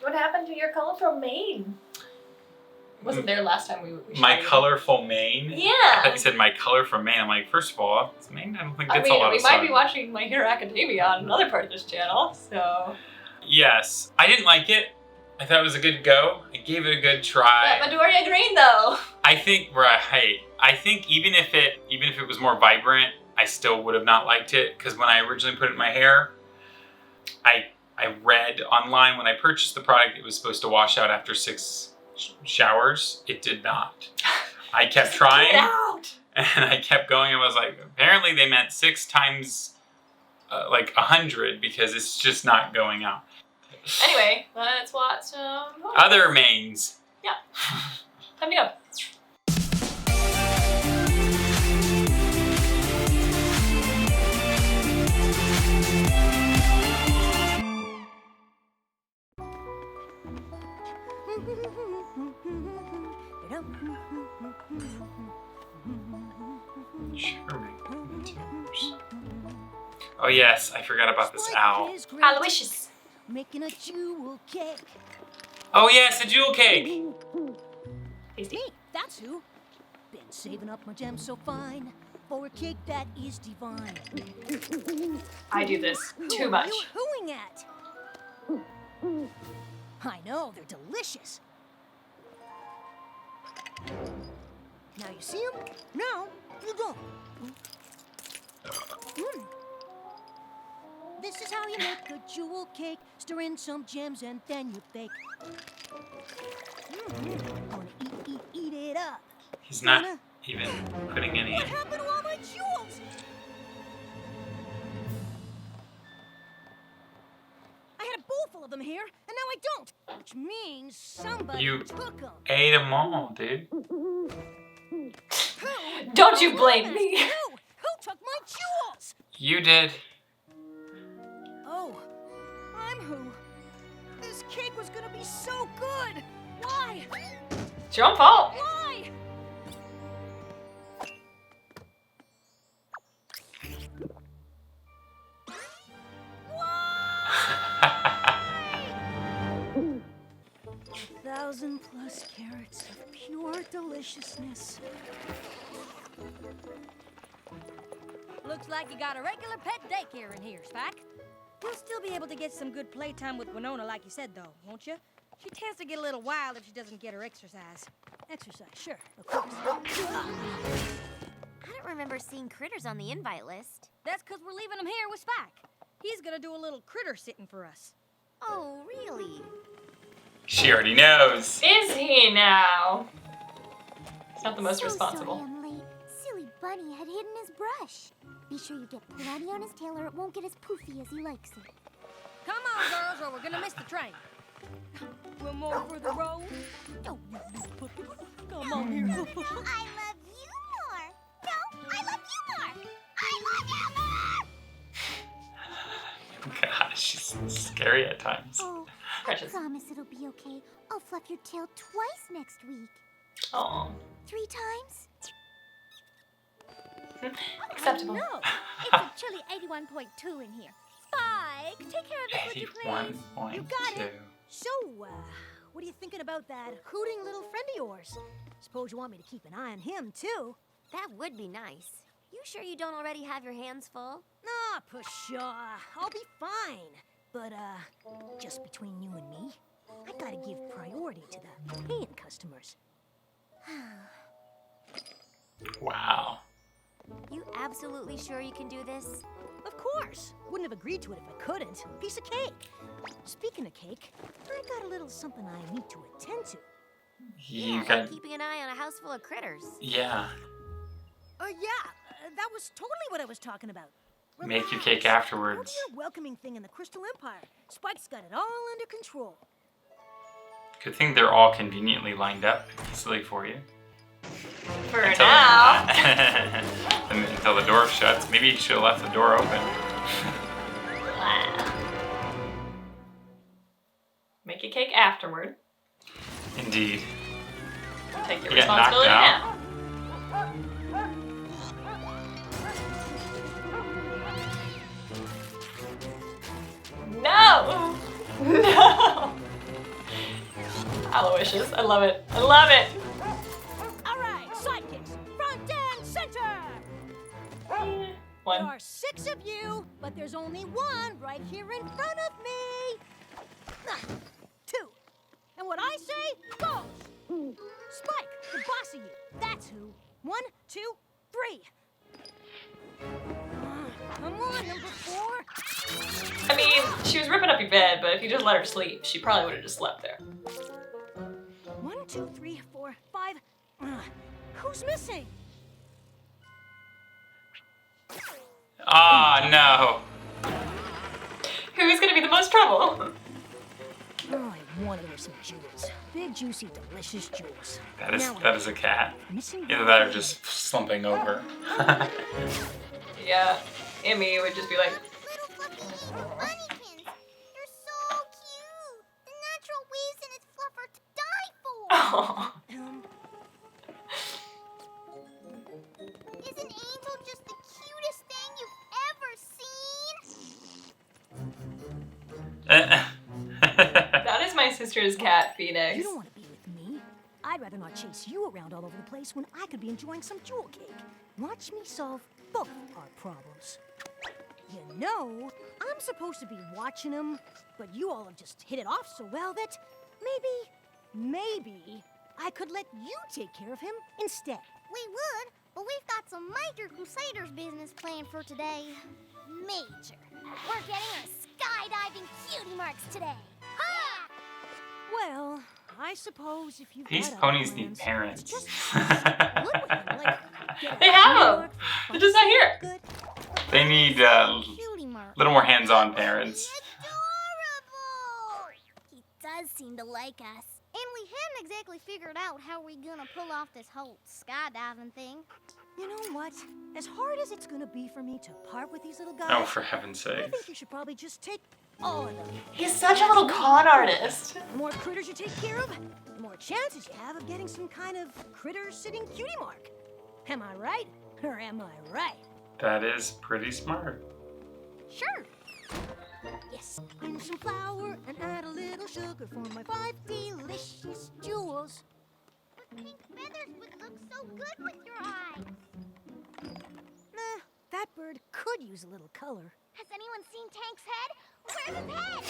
What happened to your colorful mane? Wasn't there last time we My colorful mane? Yeah. I thought you said my colorful mane. I'm like, first of all, this mane I don't think gets a lot of sun. We might be watching My Hero Academia on another part of this channel, so... Yes. I didn't like it. I thought it was a good go. I gave it a good try. Yeah, Midoriya green though. I think, right. I think even if it was more vibrant, I still would have not liked it. Because when I originally put it in my hair, I read online when I purchased the product, it was supposed to wash out after 6 showers. It did not. I kept trying, and I kept going. I was like, apparently they meant 6 times like 100 because it's just not going out. Anyway, let's watch some other mains. Yeah. Time to go. Oh yes, I forgot about this owl. Aloysius. Making a jewel cake. Oh yes, a jewel cake. It's me, that's who. Been saving up my gems so fine for a cake that is divine. I do this too much. Who are you hooing at? I know, they're delicious. Now you see them? Now you don't. This is how you make a jewel cake. Stir in some gems and then you bake. Gonna eat it up. He's not even putting any in. What happened to all my jewels? I had a bowl full of them here, and now I don't. Which means somebody took them. Ate them all, dude. Don't you blame me. Who took my jewels? You did. Oh, I'm who? This cake was gonna be so good. Why? It's your own fault. Why? Why? 1,000+ carats of pure deliciousness. Looks like you got a regular pet daycare in here, Spike. You'll still be able to get some good playtime with Winona, like you said, though, won't you? She tends to get a little wild if she doesn't get her exercise. Exercise, sure, of course. I don't remember seeing critters on the invite list. That's because we're leaving him here with Spike. He's gonna do a little critter sitting for us. Oh, really? She already knows. Is he now? It's not the most responsible. Sorry I'm late. Silly bunny had hidden his brush. Be sure you get plenty on his tail or it won't get as poofy as he likes it. Come on, girls, or we're gonna miss the train. One more for the road. Oh, you little puppy. Come on here. I love you more. No, I love you more. I love you more. Gosh, she's scary at times. Oh, Precious. I promise it'll be okay. I'll fluff your tail twice next week. Oh. 3 times? Acceptable. No, it's a chilly 81.2 in here. Spike, take care of this, would you please? 81.2. You got it. So, what are you thinking about that hooting little friend of yours? Suppose you want me to keep an eye on him, too. That would be nice. You sure you don't already have your hands full? Nah, pshaw. I'll be fine. But, just between you and me, I gotta give priority to the paying customers. Wow. You absolutely sure you can do this? Of course. Wouldn't have agreed to it if I couldn't. Piece of cake. Speaking of cake, I got a little something I need to attend to. You got... keeping an eye on a house full of critters. Yeah. That was totally what I was talking about. Make your cake afterwards. Go to your welcoming thing in the Crystal Empire. Spike's got it all under control. Good thing they're all conveniently lined up easily for you. For now. Until the door shuts. Maybe you should have left the door open. Make your cake afterward. Indeed. Take your You get knocked responsibility out. now. No! No! Aloysius. I love it. I love it. All right, sidekicks, front and center. There One. are 6 of you, but there's only one right here in front of me. 2. And what I say goes. Spike, the boss of you. That's who. 1, 2, 3. Come on, number 4. I mean, she was ripping up your bed, but if you just let her sleep, she probably would have just slept there. 1, 2, 3, 4, 5. Who's missing? Ah, no. Who's gonna be the most trouble? Oh, I wanted her some jewels. Big, juicy, delicious jewels. That is Now that is a cat. missing Either that or just slumping over. Yeah, Emmy would just be like, Little fluffy angel bunnykins. You're so cute. The natural waves in its fluff are to die for. oh. Is an angel just the cutest thing you've ever seen? That is my sister's cat, Phoenix. You don't want to be with me. I'd rather not chase you around all over the place when I could be enjoying some jewel cake. Watch me solve both our problems. You know, I'm supposed to be watching them, but you all have just hit it off so well that maybe I could let you take care of him instead. We would, but we've got some major Crusaders business planned for today. Major. We're getting our skydiving cutie marks today. Ha! Well, I suppose if you've These got ponies other need plans, parents. just look with him, like, get They a have cutie 'em. mark for They're just not here. good. They need a Cutie mark. little more hands-on parents. Adorable! He does seem to like us. And we hadn't exactly figured out how we're gonna pull off this whole skydiving thing. You know what? As hard as it's gonna be for me to part with these little guys, Oh, for heaven's I sake. think you should probably just take all of them. He's such a little con artist. The more critters you take care of, the more chances you have of getting some kind of critter-sitting cutie mark. Am I right? Or am I right? That is pretty smart. Sure. Yes. And some flour and add a little sugar for my 5 delicious jewels. But pink feathers would look so good with your eyes. Nah, that bird could use a little color. Has anyone seen Tank's head? Where's his head?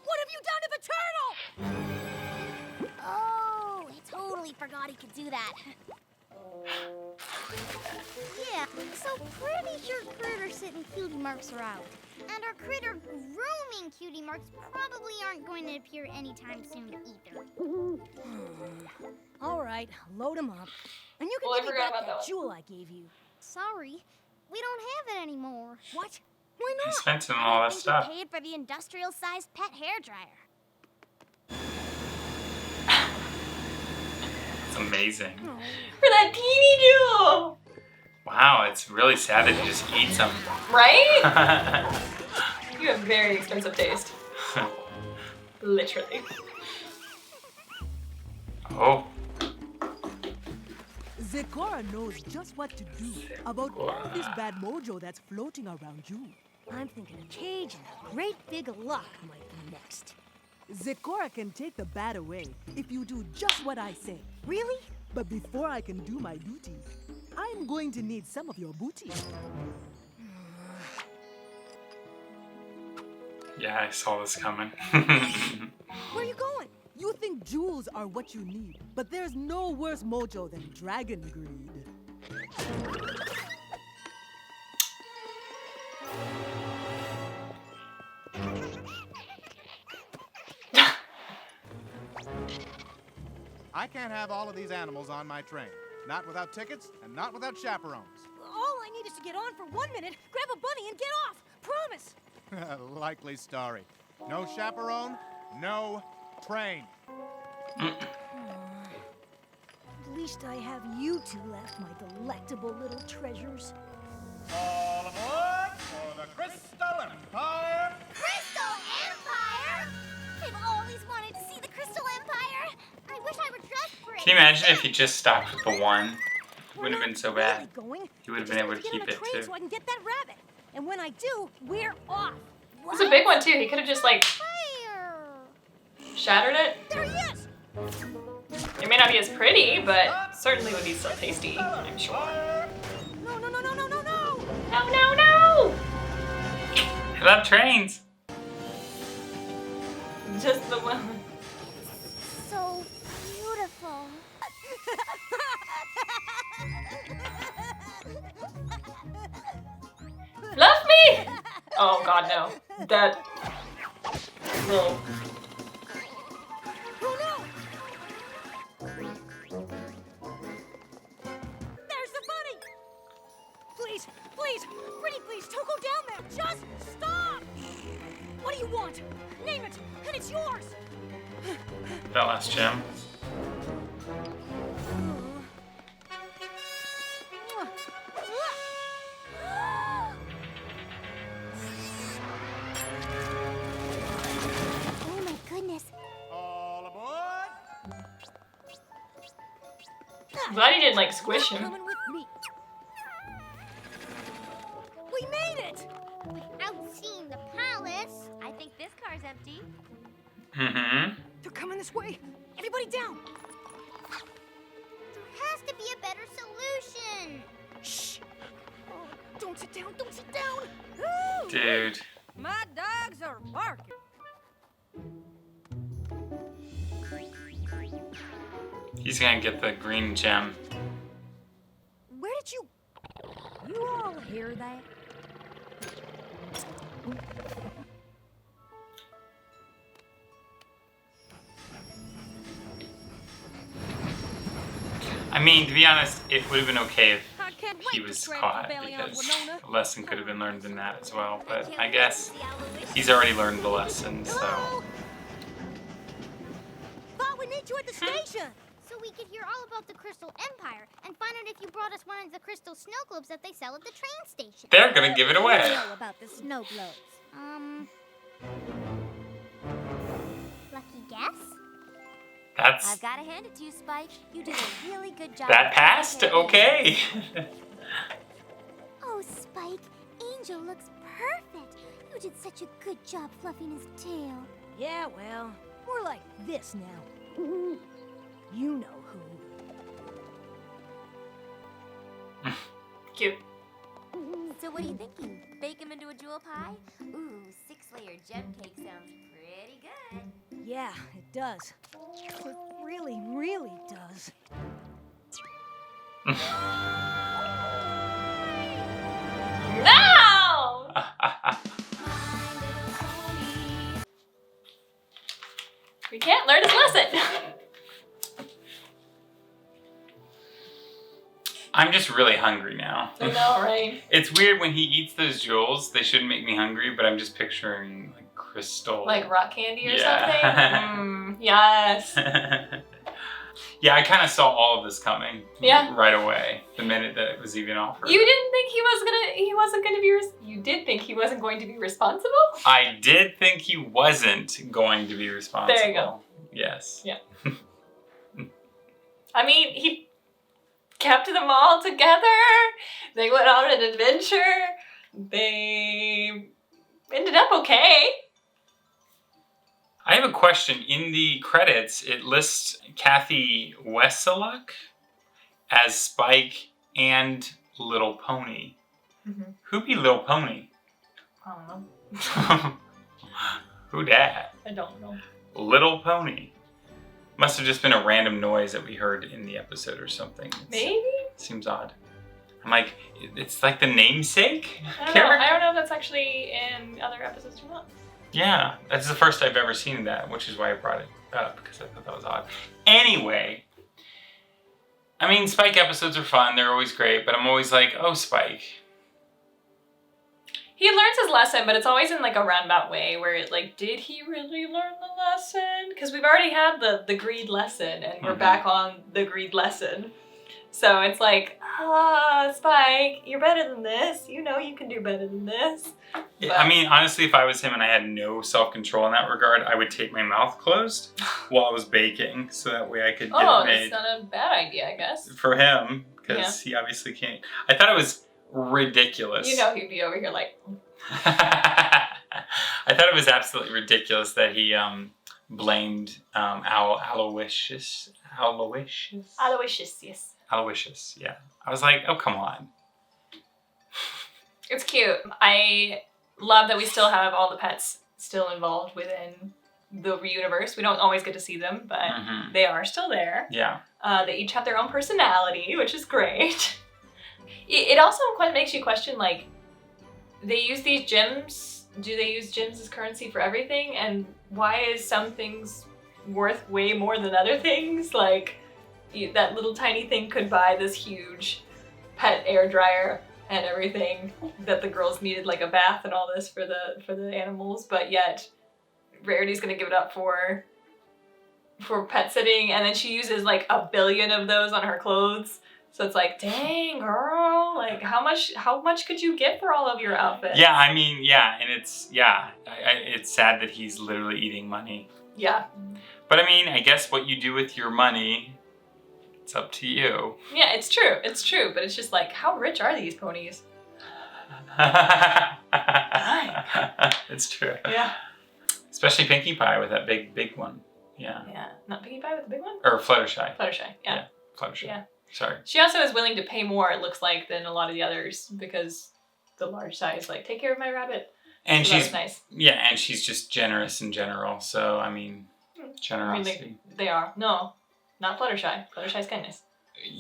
What have you done to the turtle? Oh, I totally forgot he could do that. Yeah, so pretty sure critter-sitting cutie marks are out. And our critter grooming cutie marks probably aren't going to appear anytime soon either. All right, load them up. And you can Well, I give me forgot back about that one. jewel I gave you. Sorry, we don't have it anymore. What? Why He not? spent it on all that think stuff. you paid for the industrial-sized pet hairdryer. It's amazing. For that teeny jewel. Wow, it's really sad that he just eats them. Right? You have very expensive taste. Literally. Oh, Zekora knows just what to do about all this bad mojo that's floating around you. I'm thinking a cage and a great big lock might be next. Zekora can take the bad away if you do just what I say. Really? But before I can do my duty, I'm going to need some of your booty. yeah, I saw this coming. Where are you going? You think jewels are what you need, but there's no worse mojo than dragon greed. I can't have all of these animals on my train. Not without tickets and not without chaperones. All I need is to get on for 1 minute, grab a bunny, and get off. Promise. Likely story. No chaperone, no train. At least I have you two left, my delectable little treasures. All aboard for the Crystal Empire! Crystal Empire? I've always wanted to see the Crystal Empire. I wish I were dressed for it. Can you imagine if he just stopped with the one? It wouldn't have been so bad. Really going. He would have I been just able have to get keep on a it train too. so I can get that rabbit. And when I do, we're off. It was a big one too. He could have just like Fire! Shattered it? There he is! It may not be as pretty, but certainly would be still tasty, I'm sure. No, no, no, no, no, no, no! No, no, no! I love trains. Just the one. So beautiful. Love me! Oh god, no. That. No. Oh no! There's the bunny! Please, please, pretty please, don't go down there! Just stop! What do you want? Name it, and it's yours! That last gem. Oh my goodness. All aboard! I'm glad he didn't like squish him. Coming with me. We made it! Without seeing the palace. I think this car's empty. Mm-hmm. They're coming this way. Everybody down. There has to be a better solution. Shh. Oh, don't sit down. Don't sit down. Ooh. Dude. My dogs are barking. He's gonna get the green gem. Where did you? You all hear that? I mean, to be honest, it would have been okay if I can't he wait was to tread caught, the belly on because Winona. a lesson could have been learned in that as well. But can't I wait guess to see Aloysius. he's already learned the lesson, so. Hello? Thought we need you at the station. So we could hear all about the Crystal Empire and find out if you brought us one of the crystal snow globes that they sell at the train station. They're gonna give it What do away. you know about the snow globes? Lucky guess? That's I've got to hand it to you, Spike. You did a really good job. that of passed. keeping it Okay. Oh, Spike, Angel looks perfect. You did such a good job fluffing his tail. Yeah, well, more like this now. You know who. Cute. So what are you thinking? Bake him into a jewel pie? Ooh, 6-layer gem cake sounds pretty good. Yeah, it does. It really, really does. No! We can't learn his lesson. I'm just really hungry now. I know, right? It's weird when he eats those jewels. They shouldn't make me hungry, but I'm just picturing like crystal. Like rock candy or Yeah. something? Yes. Yeah, I kind of saw all of this coming. Yeah. Right away, the minute that it was even offered. You didn't think he wasn't gonna be, you did think he wasn't going to be responsible? I did think he wasn't going to be responsible. There you go. Yes. Yeah. I mean, he kept them all together. They went on an adventure. They ended up okay. I have a question. In the credits, it lists Kathy Weseluk as Spike and Little Pony. Mm-hmm. Who be Little Pony? I don't know. Who dat? I don't know. Little Pony. Must have just been a random noise that we heard in the episode or something. Maybe? Seems odd. I'm like, it's like the namesake I character? don't know if that's actually in other episodes or not. Yeah, that's the first I've ever seen that, which is why I brought it up, because I thought that was odd. Anyway, I mean, Spike episodes are fun. They're always great, but I'm always like, oh, Spike. He learns his lesson, but it's always in like a roundabout way where it like, did he really learn the lesson? Because we've already had the greed lesson and we're back on the greed lesson. So it's like, Spike, you're better than this. You know you can do better than this. Yeah, I mean, honestly, if I was him and I had no self-control in that regard, I would tape my mouth closed while I was baking, so that way I could get it made. That's not a bad idea, I guess. For him, because he obviously can't. I thought it was ridiculous. You know he'd be over here like... I thought it was absolutely ridiculous that he blamed Aloysius. Aloysius, yes. Aloysius, yeah. I was like, oh, come on. It's cute. I love that we still have all the pets still involved within the universe. We don't always get to see them, but they are still there. Yeah. They each have their own personality, which is great. It also quite makes you question, like, they use these gems. Do they use gems as currency for everything? And why is some things worth way more than other things? Like, that little tiny thing could buy this huge pet air dryer and everything that the girls needed, like a bath and all this for the animals, but yet Rarity's gonna give it up for pet sitting, and then she uses like 1 billion of those on her clothes. So it's like, dang girl, like how much could you get for all of your outfits? Yeah, I mean, yeah, and it's sad that he's literally eating money. Yeah. But I mean, I guess what you do with your money, it's up to you. Yeah, it's true, but it's just like, how rich are these ponies? It's true. Yeah. Especially Pinkie Pie with that big one. Yeah. Yeah, not Pinkie Pie with the big one? Or Fluttershy. Fluttershy, yeah. Fluttershy. Yeah. Sorry. She also is willing to pay more, it looks like, than a lot of the others because the large size, like, take care of my rabbit. And so she's nice. Yeah, and she's just generous in general. So I mean, generosity. I mean, they are. No, not Fluttershy. Fluttershy's kindness.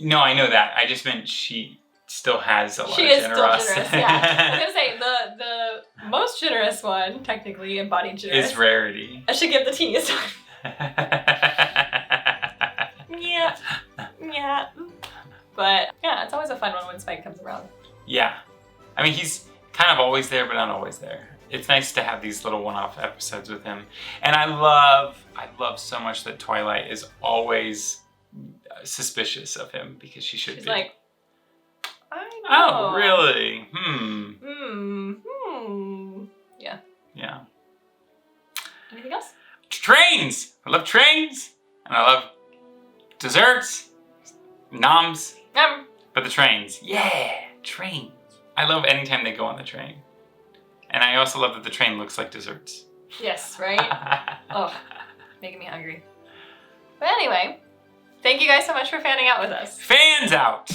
No, I know that. I just meant she still has a lot of generosity. She is still generous, yeah. I was gonna say, the most generous one, technically embodied generous, is Rarity. I should give the teeniest one. Yeah. But yeah, it's always a fun one when Spike comes around. Yeah. I mean, he's kind of always there, but not always there. It's nice to have these little one-off episodes with him. And I love so much that Twilight is always suspicious of him because she should be. She's like, I know. Oh, really? Yeah. Yeah. Anything else? Trains! I love trains! And I love desserts, noms, but the trains. Yeah, trains. I love anytime they go on the train. And I also love that the train looks like desserts. Yes, right? Oh, making me hungry. But anyway, thank you guys so much for fanning out with us. Fans out!